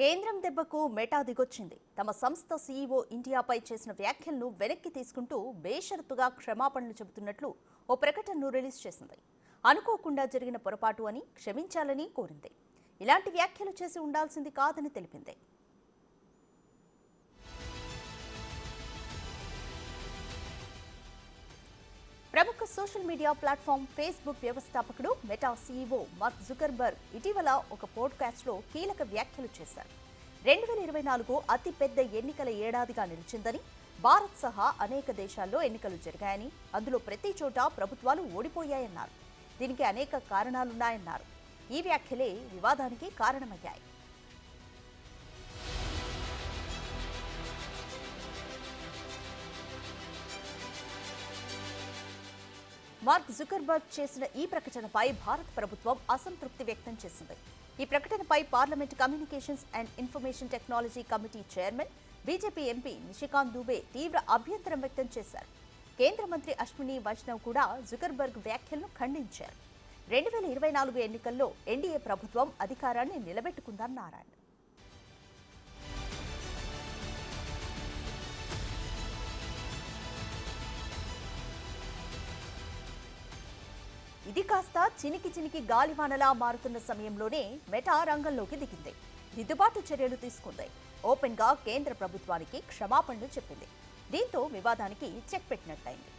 కేంద్రం దెబ్బకు మెటా దిగొచ్చింది. తమ సంస్థ సీఈఓ ఇండియాపై చేసిన వ్యాఖ్యలను వెనక్కి తీసుకుంటూ బేషరతుగా క్షమాపణలు చెబుతున్నట్లు ఓ ప్రకటనను రిలీజ్ చేసింది. అనుకోకుండా జరిగిన పొరపాటు అని క్షమించాలని కోరింది. ఇలాంటి వ్యాఖ్యలు చేసి ఉండాల్సింది కాదని తెలిపింది. ప్రముఖ సోషల్ మీడియా ప్లాట్ఫామ్ ఫేస్బుక్ వ్యవస్థాపకుడు మెటా సీఈఓ మార్క్ జుకర్బర్గ్ ఇటీవల ఒక పోడ్కాస్ట్లో కీలక వ్యాఖ్యలు చేశారు. 2024 అతిపెద్ద ఎన్నికల ఏడాదిగా నిలిచిందని, భారత్ సహా అనేక దేశాల్లో ఎన్నికలు జరిగాయని, అందులో ప్రతి చోట ప్రభుత్వాలు ఓడిపోయాయన్నారు. దీనికి అనేక కారణాలున్నాయన్నారు. ఈ వ్యాఖ్యలే వివాదానికి కారణమయ్యాయి. మార్క్ జుకర్బర్గ్ చేసిన ఈ ప్రకటనపై భారత ప్రభుత్వం అసంతృప్తి వ్యక్తం చేసింది. ఈ ప్రకటనపై parliament communications and information technology committee chairman, BJP MP Nishikant Dubey తీవ్ర అభ్యంతరం వ్యక్తం చేశారు. కేంద్ర మంత్రి అశ్విని వైష్ణవ్ కూడా జుకర్బర్గ్ వ్యాఖ్యలను ఖండించారు. 2024 ఎన్నికల్లో ఎన్డీఏ ప్రభుత్వం అధికారాన్ని నిలబెట్టుకుందన్నారు. ఇది కాస్త చినికి గాలివానలా మారుతున్న సమయంలోనే మెటా రంగంలోకి దిగింది. దిద్దుబాటు చర్యలు తీసుకుంది. ఓపెన్ గా కేంద్ర ప్రభుత్వానికి క్షమాపణలు చెప్పింది. దీంతో వివాదానికి చెక్ పెట్టినట్టయింది.